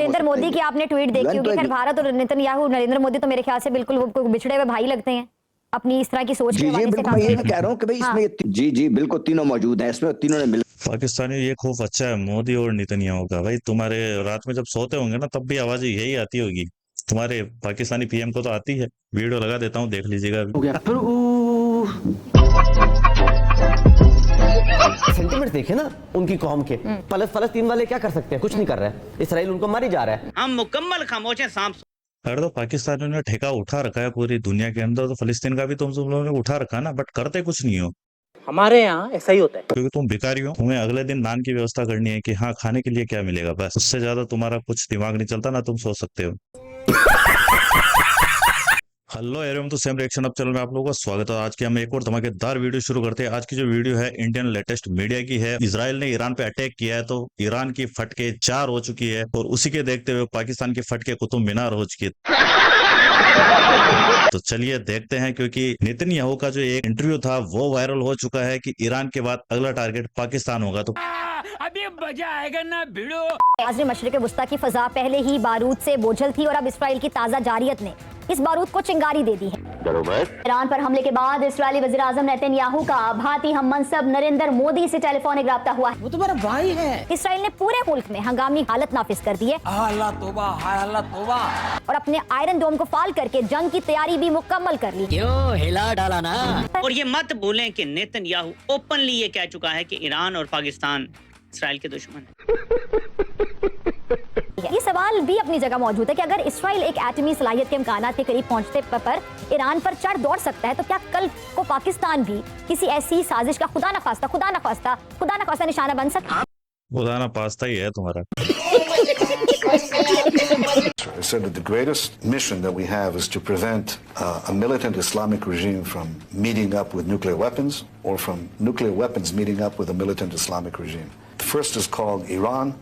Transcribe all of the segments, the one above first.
नरेंद्र मोदी की आपने ट्वीट देखी होगी। खैर भारत और नेतन्याहू, नरेंद्र मोदी तो मेरे ख्याल से बिल्कुल वो बिछड़े हुए भाई लगते हैं अपनी इस तरह की सोच के जी हवाले से। बिल्कुल, मैं यही कह रहा हूँ कि भाई इसमें जी बिल्कुल तीनों मौजूद हैं इसमें, तीनों ने मिल। पाकिस्तानी ये खौफ अच्छा है मोदी और नेतन्याहू का। भाई तुम्हारे रात में जब सोते होंगे ना तब भी आवाज यही आती होगी। तुम्हारे पाकिस्तानी पीएम को तो आती है। वीडियो लगा देता हूँ, देख लीजिएगा। सेंटीमेंट देखे ना उनकी कौम के। फलस्तीन वाले क्या कर सकते हैं? कुछ नहीं कर रहे हैं। इसराइल उनको मारी जा रहा है। हम मुकम्मल खामोश हैं। सांप अरे तो पाकिस्तानियों ने ठेका उठा रखा है पूरी दुनिया के अंदर, तो फलस्तीन का भी तुम लोगों ने उठा रखा ना, बट करते कुछ नहीं हो। हमारे यहाँ ऐसा ही होता है, क्योंकि तुम भिखारी हो। तुम्हें अगले दिन नान की व्यवस्था करनी है कि हाँ खाने के लिए क्या मिलेगा, बस। उससे ज्यादा तुम्हारा कुछ दिमाग नहीं चलता ना तुम सोच सकते हो। हेलो एवरीवन, तो सेम रिएक्शन अब चैनल में आप लोगों का स्वागत है। आज की हम एक और धमाकेदार वीडियो शुरू करते हैं। आज की जो वीडियो है इंडियन लेटेस्ट मीडिया की है। इजराइल ने ईरान पे अटैक किया है, तो ईरान की फटके 4 हो चुकी है, और उसी के देखते हुए पाकिस्तान की फटके कुतुब मीनार हो चुकी है। तो चलिए देखते हैं, क्योंकि नेतन्याहू का जो एक इंटरव्यू था वो वायरल हो चुका है कि ईरान के बाद अगला टारगेट पाकिस्तान होगा। तो अभी मजा आएगा ना भिड़ो। आज़ मशरिक वस्ता की फजा पहले ही बारूद से बोझल थी और अब इसराइल की ताजा जारियत ने इस बारूद को चिंगारी दे दी है। ईरान पर हमले के बाद इस्राएली वज़ीर आज़म नेतन्याहू का भारतीय हम मनसब नरेंद्र मोदी से टेलीफोनिक राब्ता हुआ है। वो तो मेरा भाई है। इसराइल ने पूरे मुल्क में हंगामी हालत नाफिज कर दी है अल्लाह तौबा, हाय अल्लाह तौबा। और अपने आयरन डोम को फाल करके जंग की तैयारी भी मुकम्मल कर ली। क्यों हिला डाला ना। और ये मत भूलें कि नेतन्याहू ओपनली ये कह चुका है कि ईरान और पाकिस्तान इसराइल के दुश्मन है। ये सवाल भी अपनी जगह मौजूद है कि अगर इसराइल एक एटमी सलाहियत के इम्कानात के करीब पहुंचते पर ईरान पर चढ़ दौड़ सकता है, तो क्या कल को पाकिस्तान भी किसी ऐसी साजिश का खुदा न खास्ता निशाना बन सकता है? खुदा ना पास्ता ही है तुम्हारा। I said that the greatest mission that we have is to prevent a militant Islamic regime from meeting up with nuclear weapons or from nuclear weapons meeting up with a militant Islamic regime. The first is called Iran,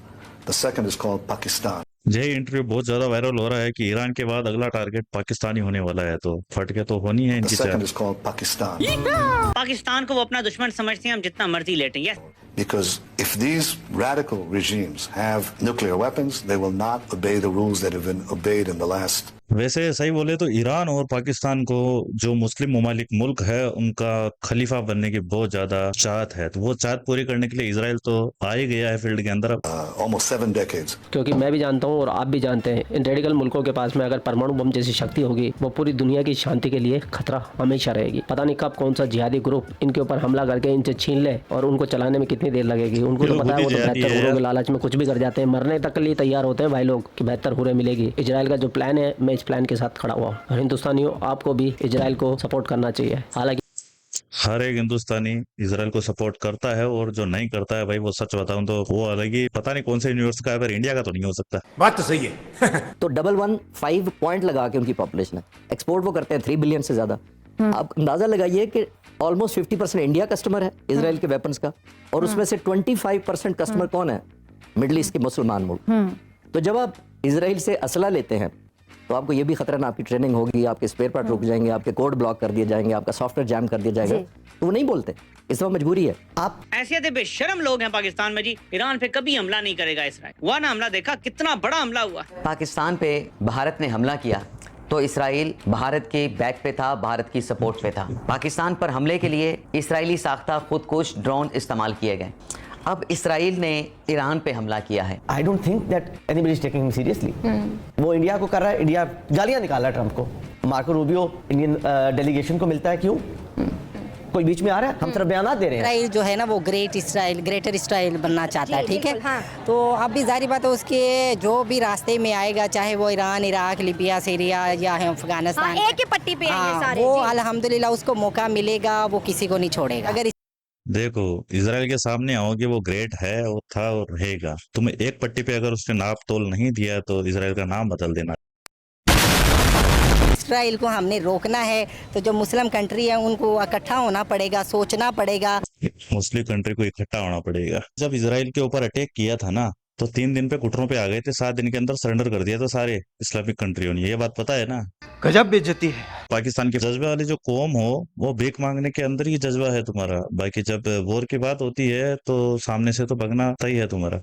the second is called Pakistan. यही interview बहुत ज्यादा viral हो रहा है कि Iran के बाद अगला टारगेट पाकिस्तानी होने वाला है, तो फटके तो होनी है The इनकी। second is called Pakistan. Pakistan को वो अपना दुश्मन समझते हैं, हम जितना मर्जी लेटें। Yes, Because if these radical regimes have nuclear weapons, they will not obey the rules that have been obeyed in the last. वैसे सही बोले तो ईरान और पाकिस्तान को जो मुस्लिम ममालिक मुल्क है उनका खलीफा बनने की बहुत ज्यादा चाहत है, तो वो चाहत पूरी करने के लिए इजराइल तो आ ही गया है फील्ड के अंदर अब। Almost 7 decades. क्योंकि मैं भी जानता हूँ और आप भी जानते हैं, इन रेडिकल मुल्कों के पास में अगर परमाणु बम जैसी शक्ति होगी, वो पूरी दुनिया की शांति के लिए खतरा हमेशा रहेगी। पता नहीं कब कौन सा जिहादी ग्रुप इनके ऊपर हमला करके इनसे छीन ले, और उनको चलाने में कितनी देर लगेगी। उनको तो पता है, वो तो 72 हुरों के लालच में कुछ भी कर जाते हैं, मरने तक के लिए तैयार होते हैं भाई लोग कि 72 हुरें मिलेगी। इजराइल का जो प्लान है, मैं इस प्लान के साथ खड़ा हुआ हूँ। और हिंदुस्तानियों, आपको भी इजराइल को सपोर्ट करना चाहिए। हालांकि हर एक हिंदुस्तानी इजराइल को सपोर्ट करता है, और जो नहीं करता है भाई, वो सच बताऊं तो वो अलग ही पता नहीं कौन से यूनिवर्स का है, पर इंडिया का तो नहीं हो सकता। बात तो सही है। तो 115 पॉइंट लगा के उनकी पॉपुलेशन है। एक्सपोर्ट वो करते हैं 3 बिलियन से ज्यादा। आप अंदाजा लगाइए कि ऑलमोस्ट 50% इंडिया कस्टमर है इजराइल के वेपन्स का, और उसमें से 25% कस्टमर कौन है? मिडिल ईस्ट के मुसलमान मुल्क। तो जब आप इजराइल से असला लेते हैं तो आपको ये भी खतरा ना, आपकी ट्रेनिंग होगी, आपके स्पेयर पार्ट रुक जाएंगे, आपके कोड ब्लॉक कर दिए जाएंगे, आपका सॉफ्टवेयर जैम कर दिया जाएगा। तो वो नहीं बोलते, इस वक्त मजबूरी है। आप ऐसे बेशरम लोग हैं पाकिस्तान में जी। ईरान पे कभी हमला नहीं करेगा इसराइल। हुआ ना हमला, देखा कितना बड़ा हमला हुआ। पाकिस्तान पे भारत ने हमला किया तो इसराइल भारत के बैक पे था, भारत की सपोर्ट पे था। पाकिस्तान पर हमले के लिए इसराइली साख्ता खुदकुश ड्रोन इस्तेमाल किए गए। अब इसराइल ने ईरान पे हमला किया है। I don't think that anybody is taking him seriously. वो इंडिया को कर रहा है, इंडिया गालियां निकाल रहा है ट्रंप को। मार्को रूबियो इंडियन डेलीगेशन को मिलता है, क्यों? कोई बीच में आ रहा है? हम तरफ बयान दे रहे हैं। इसराइल जो है ना, वो ग्रेटर इसराइल बनना चाहता है, ठीक है। तो अब भी जाहिर बात है, उसके जो भी रास्ते में आएगा, चाहे वो ईरान, इराक, लिबिया, सीरिया या है अफगानिस्तान, एक ही पट्टी पे आएंगे सारे। वो अल्हम्दुलिल्लाह उसको मौका मिलेगा, वो किसी को नहीं छोड़ेगा। अगर देखो इजराइल के सामने आओगे, वो ग्रेट है, वो था और रहेगा। तुम्हें एक पट्टी पे अगर उसने नाप तोल नहीं दिया तो इजराइल का नाम बदल देना। इसराइल को हमने रोकना है, तो जो मुस्लिम कंट्री है उनको इकट्ठा होना पड़ेगा, सोचना पड़ेगा। मुस्लिम कंट्री को इकट्ठा होना पड़ेगा। जब इजराइल के ऊपर अटैक किया था ना, तो 3 दिन पे घुटनों पे आ गए थे, 7 दिन के अंदर सरेंडर कर दिया था सारे इस्लामिक कंट्रियों ने। ये बात पता है ना? गजब बेइज्जती है। पाकिस्तान के जज्बे वाली जो कौम हो, वो भीख मांगने के अंदर ही जज्बा है तुम्हारा। बाकी जब वॉर की बात होती है तो सामने से तो भगना तय है तुम्हारा।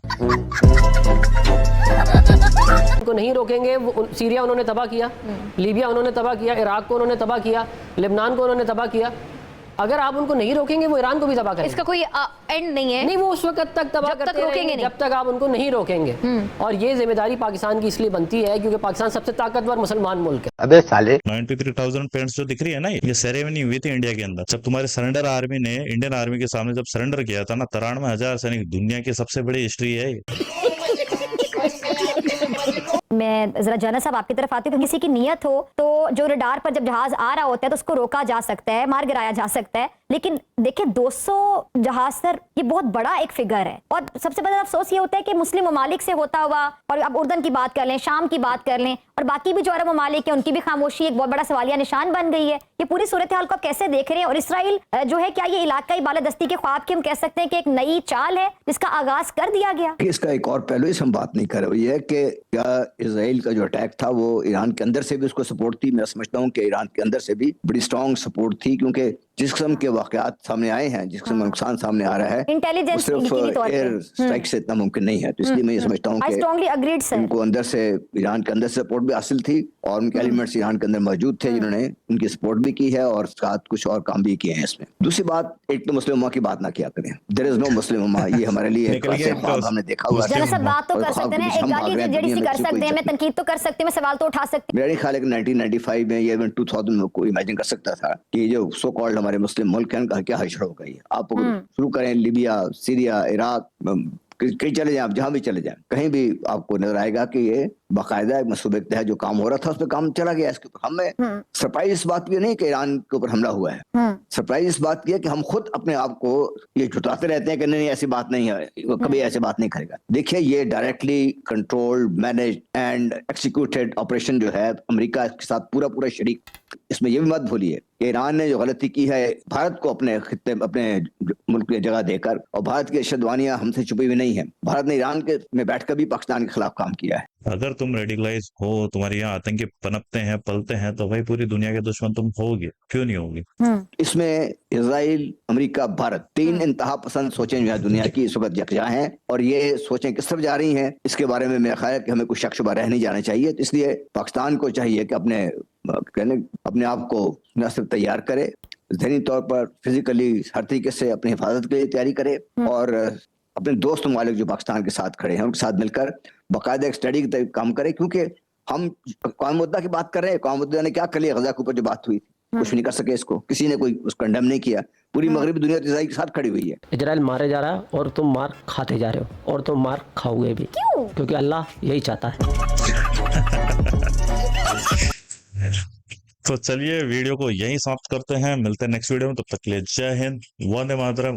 उनको नहीं रोकेंगे, सीरिया उन्होंने तबाह किया, लीबिया उन्होंने तबाह किया, इराक को उन्होंने तबाह किया, लेबनान को उन्होंने तबाह किया। अगर आप उनको नहीं रोकेंगे वो ईरान को भी तबाह करेंगे। इसका कोई एंड नहीं है। नहीं, वो उस वक्त तक तबाह करते रहेंगे जब तक आप उनको नहीं रोकेंगे। और ये जिम्मेदारी पाकिस्तान की इसलिए बनती है क्योंकि पाकिस्तान सबसे ताकतवर मुसलमान मुल्क है। अबे साले 93,000 पेंट्स जो दिख रही है ना, ये सेरेमनी हुई थी इंडिया के अंदर। जब तुम्हारे सरेंडर आर्मी ने इंडियन आर्मी के सामने जब सरेंडर किया था ना, 93,000 सैनिक, दुनिया की सबसे बड़ी हिस्ट्री है। मैं जरा जनरल साहब आपकी तरफ आती हूँ। किसी की नियत हो तो जो रडार पर जब जहाज आ रहा होता है तो उसको रोका जा सकता है, मार गिराया जा सकता है, लेकिन देखिए 200 जहाज सर, ये बहुत बड़ा एक फिगर है। और सबसे बड़ा अफसोस ये होता है कि मुस्लिम ममालिक से होता हुआ, और अब उर्दन की बात कर लें, शाम की बात कर लें, और बाकी भी जो अरब ममालिक है उनकी भी खामोशी एक बहुत बड़ा सवालिया निशान बन गई है। ये पूरी सूरत हाल को आप कैसे देख रहे हैं? और इसराइल जो है, क्या ये इलाकाई बालादस्ती के ख्वाब की हम कह सकते हैं कि एक नई चाल है जिसका आगाज कर दिया गया? इसका एक और पहलू इस हम बात नहीं कर रहे, ये है कि क्या इसराइल का जो अटैक था वो ईरान के अंदर से भी उसको सपोर्ट थी? मैं समझता हूँ कि ईरान के अंदर से भी बड़ी स्ट्रॉन्ग सपोर्ट थी, क्योंकि जिस किस्म के वाकयात सामने आए हैं, जिस किस्म का नुकसान सामने आ रहा है, इंटेलिजेंस सिर्फ एयर स्ट्राइक से इतना मुमकिन नहीं है। तो इसलिए मैं ये समझता हूँ कि उनको अंदर से, ईरान के अंदर से सपोर्ट भी हासिल थी, और उनके एलिमेंट्स ईरान के अंदर मौजूद थे जिन्होंने उनकी सपोर्ट भी की है और साथ कुछ और काम भी किए हैं इसमें। दूसरी बात, एक तो मुस्लिम उम्मा की बात ना किया करें। देयर इज नो मुस्लिम उम्मा, ये हमारे लिए एक हमने देखा हुआ है। सब बात तो कर सकते हैं, एक गाली जड़ी सी कर सकते हैं, मैं तनकीद तो कर सकते हैं, मैं सवाल तो उठा सकती हूं। मेरा नहीं ख्याल है कि 1995 में या 2000 में कोई इमेजिन कर सकता था कि जो सो कॉल्ड हमारे मुस्लिम मुल्क हैं उनका क्या हशर होगा। ये आप शुरू करें लिबिया, सीरिया, इराक, कहीं चले जाएं, आप जहां भी चले जाएं, कहीं भी आपको नजर आएगा कि ये बाकायदा एक मसूबे के तहत जो काम हो रहा था उस पर काम चला गया। इसके ऊपर हमें सरप्राइज इस बात की नहीं कि ईरान के ऊपर हमला हुआ है, सरप्राइज इस बात की है कि हम खुद अपने आप को ये झुठाते रहते हैं कि नहीं ऐसी बात नहीं है, कभी ऐसी बात नहीं करेगा। देखिए, ये directly controlled, managed and executed operation जो है, अमेरिका के साथ पूरा पूरा शरीक। इसमें ये भी मत भूलिए कि ईरान ने जो गलती की है भारत को अपने खित्ते, अपने मुल्क की जगह देकर, और भारत की अशदवानियां हमसे छुपी हुई नहीं है। भारत ने ईरान के में बैठकर भी पाकिस्तान के खिलाफ काम किया है। अगर तुम रेडिकलाइज हो, तुम्हारे यहाँ आतंकी पनपते हैं, पलते हैं, तो भाई पूरी दुनिया के दुश्मन तुम होगे, क्यों नहीं होगी? इसमें इजराइल, अमेरिका, भारत, तीन इंतहा पसंद सोचें जो है दुनिया की इस वक्त यकजा हैं, और ये सोचें किस तरफ जा रही हैं, इसके बारे में मेरा ख्याल है कि हमें कुछ शक शुबा रह नहीं जाना चाहिए। तो इसलिए पाकिस्तान को चाहिए कि अपने आप को न सिर्फ तैयार करे, ज़हनी तौर पर, फिजिकली, हर तरीके से अपनी हिफाजत के लिए तैयारी करे, और अपने दोस्त ममालिक जो पाकिस्तान के साथ खड़े हैं उनके साथ मिलकर बाकायदा एक स्टडी की काम करे। क्योंकि हम कौम मुद्दा की बात कर रहे हैं, कौम मुद्दा ने क्या कर लिया? गजा के ऊपर जो बात हुई, कुछ नहीं कर सके इसको, किसी ने कोई उसको कंडेम नहीं किया। पूरी मगरबी दुनिया इजराइल के साथ खड़ी हुई है। इजराइल मारे जा रहा है और तुम मार खाते जा रहे हो, और तुम मार खाओगे भी। क्यों? क्योंकि अल्लाह यही चाहता है। तो चलिए वीडियो को यहीं समाप्त करते हैं, मिलते हैं नेक्स्ट वीडियो में। तब तक के लिए जय हिंद, वंदे मातरम।